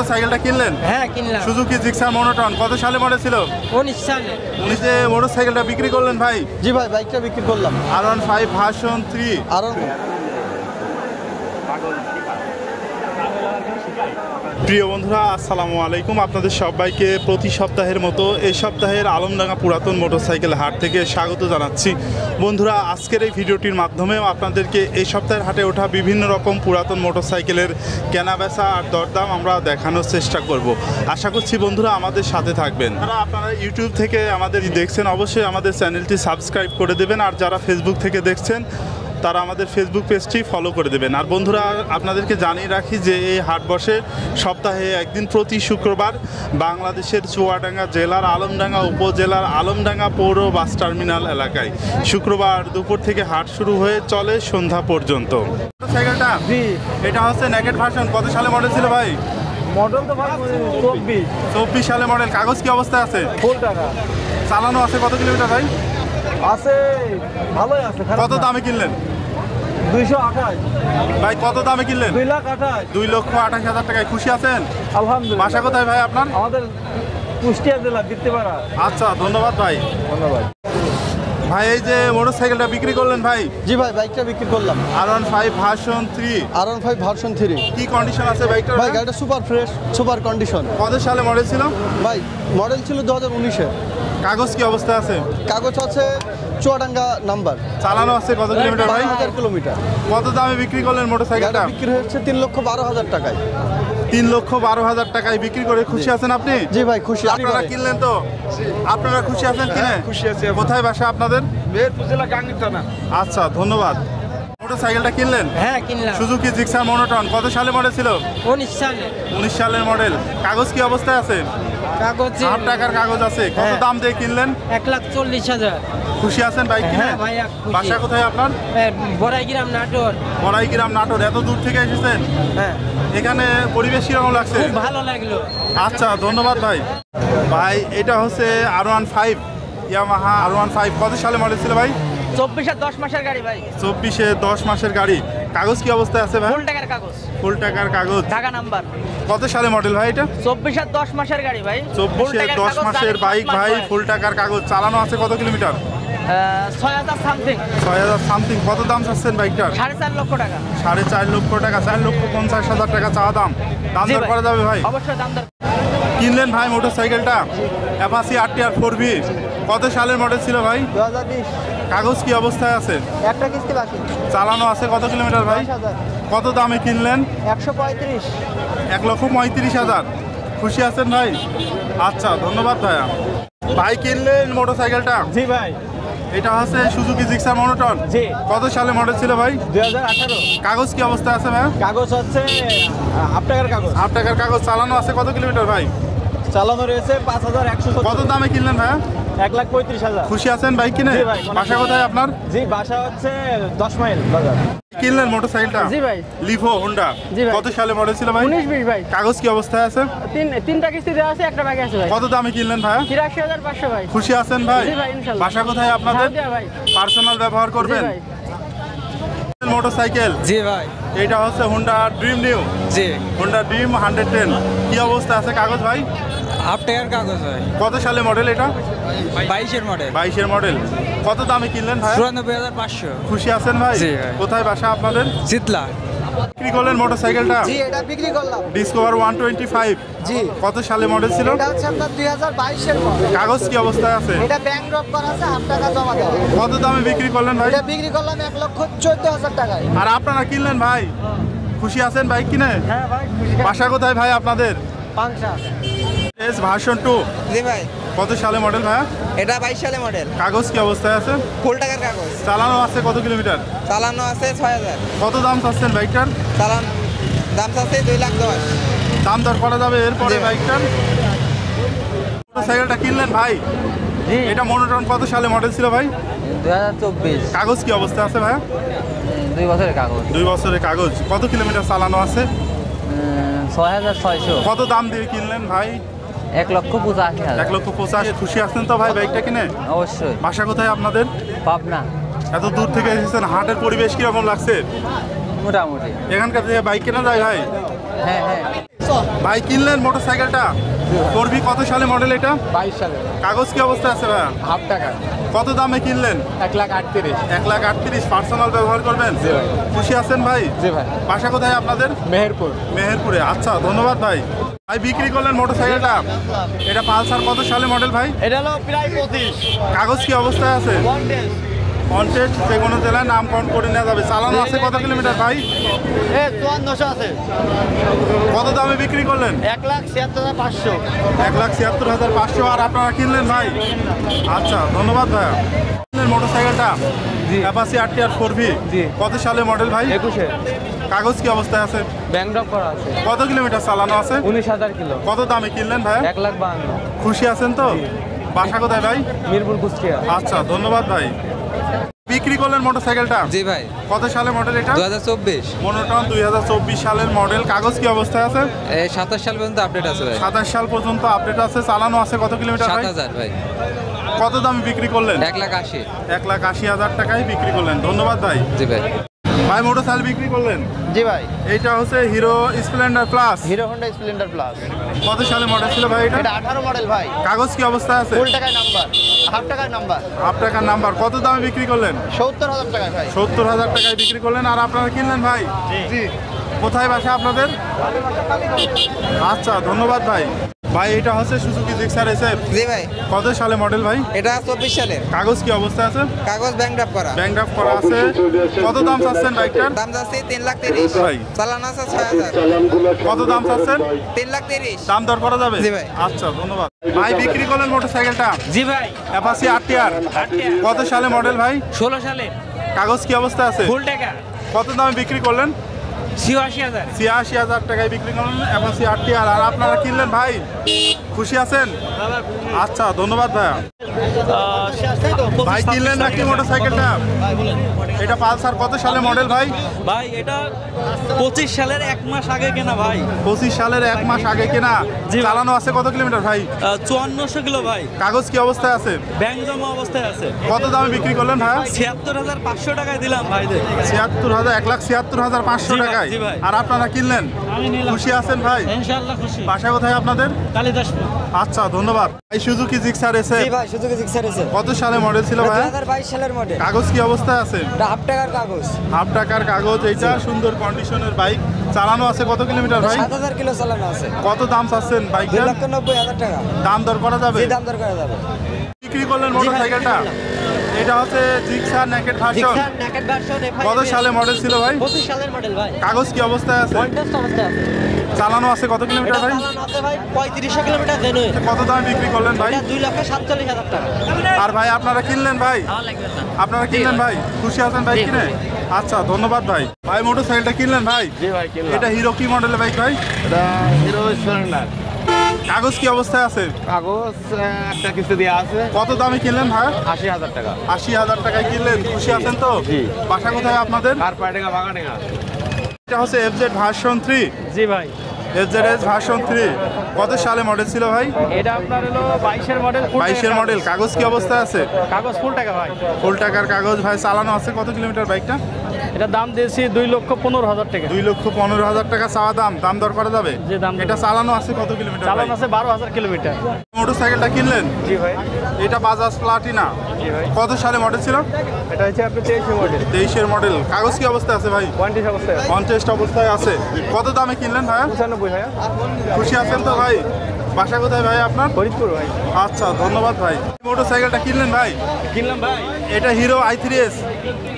মোটরসাইকেলটা কিনলেন? হ্যাঁ কিনলাম। সুজুকি জিক্সার মনোটন কত সালে মডেল ছিল? 19 সালে। 19-এ মোটরসাইকেলটা বিক্রি করলেন ভাই? জি ভাই, বাইকটা বিক্রি করলাম। R15 version 3। প্রিয় বন্ধুরা, আসসালামু আলাইকুম। আপনাদের সবাইকে প্রতি সপ্তাহের মতো এই সপ্তাহের আলমডাঙ্গা পুরাতন মোটরসাইকেল হাট থেকে স্বাগত জানাচ্ছি। বন্ধুরা, আজকের এই ভিডিওটির মাধ্যমেও আপনাদেরকে এই সপ্তাহের হাটে ওঠা বিভিন্ন রকম পুরাতন মোটরসাইকেলের কেনাবেচা আর দরদাম আমরা দেখানোর চেষ্টা করব। আশা করছি বন্ধুরা আমাদের সাথে থাকবেন। আপনারা ইউটিউব থেকে আমাদের দেখছেন, অবশ্যই আমাদের চ্যানেলটি সাবস্ক্রাইব করে দেবেন, আর যারা ফেসবুক থেকে দেখছেন তারা আমাদের ফেসবুক পেজটি ফলো করে দেবেন। আর বন্ধুরা, আপনাদেরকে জানিয়ে রাখি যে এই হাট বসে সপ্তাহে একদিন প্রতি শুক্রবার বাংলাদেশের চুয়াডাঙ্গা জেলার আলমডাঙ্গা উপজেলার আলমডাঙ্গা পৌর বাস টার্মিনাল এলাকায়। শুক্রবার দুপুর থেকে হাট শুরু হয়ে চলে সন্ধ্যা পর্যন্ত। মোটরসাইকেলটা এটা হচ্ছে নেকেট ভার্সন। কত সালে মডেল ছিল ভাই? মডেল তো ভাই 24 সালে মডেল। কাগজ কি অবস্থায় আছে? ফুল টাকা চালানো আছে কত কিলোমিটার ভাই? আছে, ভালোই আছে। কত দামে কিনলেন? 228 ভাই কত দামে কিনলেন? 2,28,000। 2,28,000 টাকায় খুশি আছেন? আলহামদুলিল্লাহ। বাসা কোথায় ভাই আপনার? আমাদের কুষ্টিয়া জেলা দিতেপাড়া। আচ্ছা, ধন্যবাদ ভাই। ধন্যবাদ ভাই, এই যে মোটরসাইকেলটা বিক্রি করলেন ভাই? জি ভাই, বাইকটা বিক্রি করলাম। R15 version 3। R15 version 3। কি কন্ডিশন আছে বাইকটা? ভাই গাড়িটা সুপার ফ্রেশ, সুপার কন্ডিশন। কত সালে মডেল ছিল ভাই মডেল ছিল 2019-এ। কাগজ কি অবস্থা আছে? কাগজ আছে চুয়াডাঙ্গা নাম্বার। চালানো আছে কত কিলোমিটার ভাই? 12,000 কিলোমিটার। কত দামে বিক্রি করলেন মোটরসাইকেলটা? গাড়ি বিক্রি হচ্ছে 3,12,000 টাকায়। 3,12,000 টাকায় বিক্রি করে খুশি আছেন আপনি? জি ভাই, খুশি। আপনারা কিনলেন তো? আপনারা খুশি আছেন কিনে? খুশি আছি। কোথায় বাসা আপনাদের? মেহেরপুর জেলা গাংনী থানা। আচ্ছা, ধন্যবাদ। মোটরসাইকেলটা কিনলেন? হ্যাঁ কিনলাম। সুজুকি জিক্সার মনোটন কত সালে মডেল ছিল? 19 সালে। 19 সালের মডেল। কাগজ কি অবস্থায় আছে? কাগজ 8 টাকার কাগজ আছে। কত হ্যাঁ। দাম দিয়ে কিনলেন? 1,40,000। খুশি আছেন বাইক কিনে? হ্যাঁ ভাই, খুশি। বাসা কোথায় আপনার? বড়াইগ্রাম নাটোর। বড়াইগ্রাম নাটোর। এত দূর থেকে এসেছেন? হ্যাঁ, এখানে পরিবেশ কিরকম লাগছে? খুব ভালো লাগলো। আচ্ছা, ধন্যবাদ ভাই। ভাই, এটা হচ্ছে R15 ইয়ামাহা R15। কত সালে মডেল ছিল ভাই? 24 10 মাসের গাড়ি ভাই। 24-এ 10 মাসের গাড়ি। কাগজ কি অবস্থায় আছে ভাই? ফুল টাকার কাগজ। ফুল টাকার কাগজ। ঢাকা নাম্বার। কত সালে মডেল ভাই এটা? 24 10 মাসের গাড়ি ভাই। 24-এ 10 মাসের বাইক ভাই, ফুল টাকার কাগজ। চালানো আছে কত কিলোমিটার? 6,000 সামথিং। 6,000 সামথিং। কত দাম চাচ্ছেন বাইকটার? 4.5 লক্ষ টাকা। 4.5 লক্ষ টাকা। 4,50,000 টাকা চাওয়া দাম। দাম জি দর ভাই। করা যাবে ভাই? অবশ্যই দাম দর। কিনলেন ভাই মোটরসাইকেলটা? Apache RTR 4V। কত সালের মডেল ছিল ভাই? 2020। কাগজ কি অবস্থায় আছে? একটা কিস্তি বাকি। চালানো আছে কত কিলোমিটার ভাই? 10,000। কত দামে কিনলেন? 135। 1,35,000। খুশি আছেন ভাই? আচ্ছা, ধন্যবাদ ভাইয়া। ভাই, কিনলেন মোটরসাইকেলটা? জি ভাই। এটা হচ্ছে সুজুকি জিক্সার মনোটন। জি। কত সালে মডেল ছিল ভাই? 2018। কাগজ কি অবস্থায় আছে ভাই? কাগজ হচ্ছে 8 টাকার কাগজ। 8 টাকার কাগজ। চালানো আছে কত কিলোমিটার ভাই? চালানো রয়েছে 5,170। কত দামে কিনলেন ভাইয়া? 1,35,000। খুশি আছেন বাইক কিনে? জি ভাই। বাসা কোথায় আপনার? জি, বাসা হচ্ছে 10 মাইল বাজার। কিনলেন মোটরসাইকেলটা? জি ভাই। Livo Honda. জি ভাই। কত সালে মডেল ছিল ভাই? 19-20 ভাই। কাগজ কি অবস্থায় আছে? তিনটা কিস্তি দেওয়া আছে, একটা বাকি আছে ভাই। কত দামে কিনলেন ভাইয়া? 83,500 ভাই। খুশি আছেন ভাই? জি ভাই, ইনশাআল্লাহ। বাসা কোথায় আপনাদের? সাউদিয়া ভাই। পার্সোনাল ব্যবহার জি করবেন? ভাই। মোটরসাইকেল জি ভাই। এটা হচ্ছে হোন্ডা ড্রিম নিউ। জি। Honda dream 110। কি অবস্থা আছে কাগজ ভাই? 8 টাকার কাগজ ভাই। কত সালে মডেল এটা? 22-এর মডেল। 22-এর মডেল। কত দামে কিনলেন ভাই? 94,500। খুশি আছেন ভাই? জি ভাই। কোথায় বাসা আপনাদের? শীতলা। বিক্রি করলেন মোটরসাইকেলটা? জি, এটা বিক্রি করলাম। ডিসকভার 125। জি। কত সালে মডেল ছিল? এটা হচ্ছে আপনার 2022-এর মডেল। কাগজ কি অবস্থায় আছে? এটা ব্যাংক ড্রপ করা আছে, 8 টাকা জমা দেওয়া। কত দামে বিক্রি করলেন ভাই? এটা বিক্রি করলাম 1,14,000 টাকায়। আর আপনারা কিনলেন ভাই? খুশি আছেন বাইক কিনে? হ্যাঁ ভাই, খুশি। বাসা কোথায় ভাই আপনাদের? পাংশা। S version 2। জি ভাই। কত সালে মডেল ভাইয়া? এটা 22 সালে মডেল। কাগজ কি অবস্থায় আছে? ফুল টাকার কাগজ। চালানো আছে কত কিলোমিটার? চালানো আছে 6,000। কত দাম চাচ্ছেন বাইকটার? চালান দাম চাচ্ছে 2,10,000। দাম দর করা যাবে এরপরে জি। বাইকটার? মোটরসাইকেলটা কিনলেন ভাই? জি। এটা মনোটন কত সালে মডেল ছিল ভাই? 2024। কাগজ কি অবস্থা আছে ভাইয়া? 2 বছরের কাগজ। 2 বছরের কাগজ। কত কিলোমিটার চালানো আছে? 6,600। কত দাম দিয়ে কিনলেন ভাই? 1,85,000। 1,85,000। খুশি আছেন তো ভাই বাইকটা কিনে? অবশ্যই। বাসা কোথায় আপনাদের? পাবনা। এত দূর থেকে এসেছেন, হাটের পরিবেশ কিরকম লাগছে? মোটামুটি। এখানকার থেকে বাইক কেনা যায় ভাই? হ্যাঁ হ্যাঁ। ভাই কিনলেন মোটরসাইকেলটা করবি কত সালে মডেল এটা? 22 সালে কাগজ কি অবস্থা আছে ভাই? হাফ টাকা কত দামে কিনলেন? 1,38,000। 1,38,000 পার্সোনাল ব্যবহার করবেন? জি ভাই। খুশি আছেন ভাই? জি ভাই। বাসা কোথায় আপনাদের? মেহেরপুর। মেহেরপুরে। আচ্ছা ধন্যবাদ ভাই। ভাই বিক্রি করলেন মোটরসাইকেলটা, এটা পালসার কত সালে মডেল ভাই? এটা হলো প্রায় 25 কাগজ কি অবস্থায় আছে? কন্টেস্ট যে কোনো জেলায় নাম কাউন্ট করে নেওয়া যাবে। চালানো আছে কত কিলোমিটার ভাই? 5400 আছে। কত দামে বিক্রি করলেন? 1,76,500। 1,76,500। আর আপনারা কিনলেন ভাই? আচ্ছা ধন্যবাদ ভাইয়া। কিনলেন মোটরসাইকেলটা জি। অ্যাপাচি RTR 4V জি। কত সালে মডেল ভাই? 21-এ কাগজ কি অবস্থায় আছে? ব্যাংক ড্রপ করা আছে। কত কিলোমিটার চালানো আছে? 19,000 কিলো। কত দামে কিনলেন ভাই? 1,52,000। খুশি আছেন তো? বাসা কোথায় ভাই? মিরপুর কুষ্টিয়া। আচ্ছা ধন্যবাদ ভাই। বিক্রি করলেন মোটরসাইকেলটা, জি ভাই কত সালে মডেল এটা? 2024 মনোটন 2024 সালের মডেল। কাগজ কি অবস্থায় আছে? 27 সাল পর্যন্ত আপডেট আছে ভাই 27 সাল পর্যন্ত আপডেট আছে। চালানো আছে কত কিলোমিটার ভাই? 7,000 ভাই কত দামে বিক্রি করলেন? 1,80,000 1,80,000 টাকায় বিক্রি করলেন। ধন্যবাদ ভাই। জি ভাই ভাই মোটরসাইকেল বিক্রি করলেন, জি ভাই। এইটা হচ্ছে hero Splendor plus. Hero Honda Splendor plus. কত সালে মডেল ছিল ভাই এটা? এটা 18 মডেল ভাই। কাগজ কি অবস্থায় আছে? ফুল টাকায় নাম্বার, হাফ টাকার নাম্বার। হাফ টাকার নাম্বার। কত দামে বিক্রি করলেন? 70,000 টাকায় ভাই। 70,000 টাকায় বিক্রি করলেন। আর আপনারা কিনলেন ভাই? জি। কোথায় বাসা আপনাদের? আচ্ছা ধন্যবাদ ভাই। ভাই এটা হচ্ছে সুজুকি জিক্সার SF। জি ভাই কত সালে মডেল ভাই? এটা 24 সালের কাগজ কি অবস্থায় আছে? কাগজ ব্যাংক ড্রপ করা ব্যাংক ড্রাফট করা আছে। কত দাম চাচ্ছেন বাইকটার? দাম যাচ্ছে 3,30,000 ভাই চালানো আছে 6,000 কত দাম চাচ্ছেন? 3,30,000 দাম দর করা যাবে? জি ভাই। আচ্ছা ধন্যবাদ ভাই। বিক্রি করলেন মোটরসাইকেলটা জি ভাই অ্যাপাচি RTR কত সালে মডেল ভাই? 16 সালে কাগজ কি অবস্থা আছে? ফুল টাকা কত দামে বিক্রি করলেন? 86,000। 86,000 টাকায় বিক্রি করলেন অ্যাপাচি RTR। আর আপনারা কিনলেন ভাই? খুশি আছেন? আচ্ছা ধন্যবাদ ভাইয়া। ভাই কিনলেন নাকি মোটরসাইকেলটা? এটা পালসার কত সালে মডেল ভাই? ভাই এটা 25 সালের 1 মাস আগে কেনা ভাই। 25 সালের 1 মাস আগে কেনা। জি। চালানো আছে কত কিলোমিটার ভাই? 5400 কিলো ভাই। কাগজ কি অবস্থায় আছে? ব্যাংক জমা অবস্থায় আছে। কত দামে বিক্রি করলেন ভাই? 76,500 টাকায় দিলাম ভাই। 76,000 1,76,500 জি ভাই, টাকায়। জি ভাই। আর আপনারা কিনলেন? আমি নিলাম। খুশি আছেন ভাই? ইনশাআল্লাহ খুশি। বাসা কোথায় আপনাদের? কালিদাসপুর। আচ্ছা ধন্যবাদ ভাই। সুজুকি জিক্সার SF জি ভাই, সুজুকি জিক্সার আছে। কত সালে মডেল ছিল ভাই? 2022 সালের মডেল। কাগজ কি অবস্থায় আছে? এটা হাফ টাকার কাগজ। হাফ টাকার কাগজ। এইটা সুন্দর কন্ডিশনের বাইক। চালানো আছে কত কিলোমিটার ভাই? 7,000 কিলো চালানো আছে। কত দাম চাচ্ছেন বাইকটা? 2,90,000 টাকা। দাম দর করা যাবে? জি, দাম দর করা যাবে। বিক্রি করলেন মোটরসাইকেলটা, এটা হচ্ছে Gixxer naked version. Naked version কত সালে মডেল ছিল ভাই? 25 সালের মডেল ভাই। কাগজ কি অবস্থায় আছে? কন্টেস্ট অবস্থায় আছে। চালানো আছে কত কিলোমিটার ভাই? চালানো আছে ভাই 3500 কিলোমিটার জেনুইন। কত দামে বিক্রি করলেন ভাই? এটা 2,47,000 টাকা। আর ভাই আপনারা কিনলেন ভাই? আপনারা কিনলেন ভাই? খুশি আছেন ভাই কিনে? আচ্ছা ধন্যবাদ ভাই। ভাই মোটরসাইকেলটা কিনলেন ভাই? জি ভাই কিনলাম। এটা হিরো কি মডেলের বাইক ভাই? এটা হিরো স্প্লেন্ডার। কাগজ কি অবস্থায় আছে? কাগজ একটা কিছু দেওয়া আছে। কত দামে কিনলেন ভাই? 80,000 টাকা। 80,000 টাকায় কিনলেন। খুশি আছেন তো? জি। বাসা কোথায় আপনাদের? কারপাটেঙ্গা বাগাডেঙ্গা। এটা হচ্ছে FZ ভার্সন 3। জি ভাই FZS ভার্সন 3 কত সালে মডেল ছিল ভাই? এটা আপনার হলো 22 এর মডেল। 22 মডেল। কাগজ কি অবস্থায় আছে? কাগজ ফুল টাকা ভাই। ফুল টাকার কাগজ ভাই। চালানো আছে কত কিলোমিটার বাইকটা? এটা দাম দিয়েছি 2,15,000 টাকা। 2,15,000 টাকা চাওয়া দাম। দাম দর করা যাবে? জি, দাম দর। এটা চালানো আছে কত কিলোমিটার ভাই? চালান আছে 12,000 কিলোমিটার। মোটরসাইকেলটা কিনলেন? জি ভাই। এটা বাজাজ প্লাটিনা। জি ভাই। কত সালে মডেল ছিল? এটা হচ্ছে আপনার 23 মডেল। 23 মডেল। কাগজ কি অবস্থায় আছে ভাই? 20 অবস্থায় আছে। 50 অবস্থায় আছে। কত দামে কিনলেন ভাই? 95 ভাই। খুশি আছেন তো ভাই? বাসা কোথায় ভাই আপনার? ফরিদপুর ভাই। আচ্ছা ধন্যবাদ ভাই। মোটরসাইকেলটা কিনলেন ভাই? কিনলাম ভাই। এটা হিরো i3s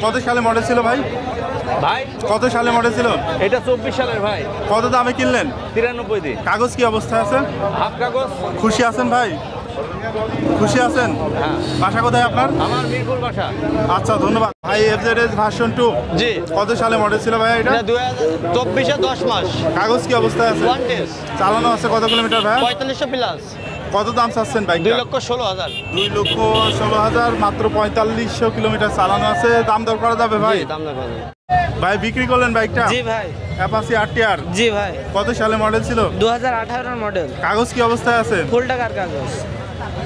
কত সালে মডেল ছিল ভাই? ভাই কত সালে মডেল ছিল? এটা 24 সালের ভাই। কত দামে কিনলেন? 93 দিয়ে। কাগজ কি অবস্থায় আছে? হাফ কাগজ। খুশি আছেন ভাই? খুশি আছেন? হ্যাঁ। বাসা কোথায় আপনার? আমার মিরপুর বাসা। আচ্ছা ধন্যবাদ ভাই। FZS ভার্সন 2 জি। কত সালে মডেল ছিল ভাই এটা? 2024 10 মাস। কাগজ কি অবস্থায় আছে? কন্টেস্ট চালানো আছে কত কিলোমিটার ভাই? 4500 প্লাস। কত দাম চাচ্ছেন বাইক? 2,16,000। 2,16,000 মাত্র 4500 কিলোমিটার চালানো আছে। দাম দর করা যাবে ভাই? দাম দর করা। ভাই বিক্রি করলেন বাইকটা? জি ভাই। অ্যাপাচি RTR জি ভাই। কত সালে মডেল ছিল? 2018 মডেল। কাগজ কি অবস্থায় আছে? ফুল টাকার কাগজ।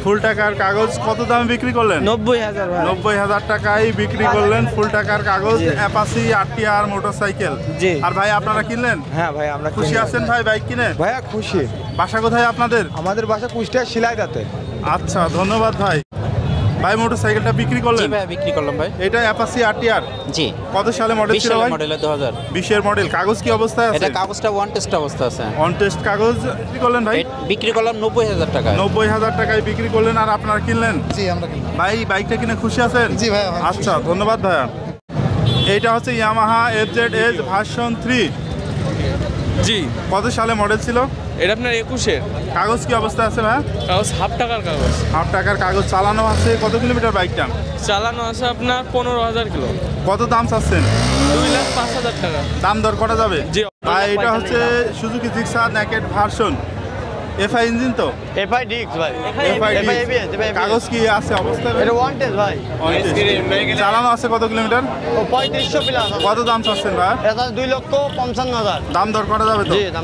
ফুল টাকার কাগজ কত দামে বিক্রি করলেন? 90,000 ভাই। 90,000 টাকায় বিক্রি করলেন ফুল টাকার কাগজ জি। Apache RTR motorcycle. জি। আর ভাই আপনারা কিনলেন? হ্যাঁ ভাই আমরা খুশি আছেন ভাই বাইক কিনে? ভাইয়া খুশি। বাসা কোথায় আপনাদের? আমাদের বাসা কুষ্টিয়া শিলাইদাতে। আচ্ছা ধন্যবাদ ভাই। ভাই মোটরসাইকেলটা বিক্রি করলেন? ভাই বিক্রি করলাম ভাই। এটা অ্যাপাসি আরটিআর জি। কত সালে মডেল 20 ছিল ভাই? সালের মডেলের 2000। 20 এর মডেল। কাগজ কি অবস্থায় আছে? এটা কাগজটা ওয়ান টেস্ট অবস্থা আছে। অন টেস্ট কাগজ কি করলেন ভাই? বিক্রি করলাম 90,000 টাকায়। 90,000 টাকায় বিক্রি করলেন। আর আপনারা কিনলেন? জি আমরা কিনলাম। ভাই বাইকটা কিনে খুশি আছেন? জি ভাইয়া, খুশি। আচ্ছা ধন্যবাদ ভাইয়া। এইটা হচ্ছে ইয়ামাহা FZS ভার্সন 3। জি, কত সালে মডেল ছিল? এটা আপনার 21-এর কাগজ কি অবস্থায় আছে ভাইয়া? কাগজ, হাফ টাকার কাগজ। হাফ টাকার কাগজ। চালানো আছে কত কিলোমিটার বাইকটা? চালানো আছে আপনার 15,000 কিলো। কত দাম চাচ্ছেন? 2,05,000 টাকা। দাম দর করা যাবে? জি। ভাই এটা হচ্ছে Suzuki Gixxer naked version. FI engine তো? এফআই ডিক্স ভাই। এফআই এফআই ABS, কাগজ কি আছে অবস্থায় ভাই? এটা ওয়ান টেস্ট ভাই। চালানো আছে কত কিলোমিটার? ও 3500 প্লাস। কত দাম চাচ্ছেন ভাই? এটা 2,55,000। দাম দর করা যাবে তো? জি দাম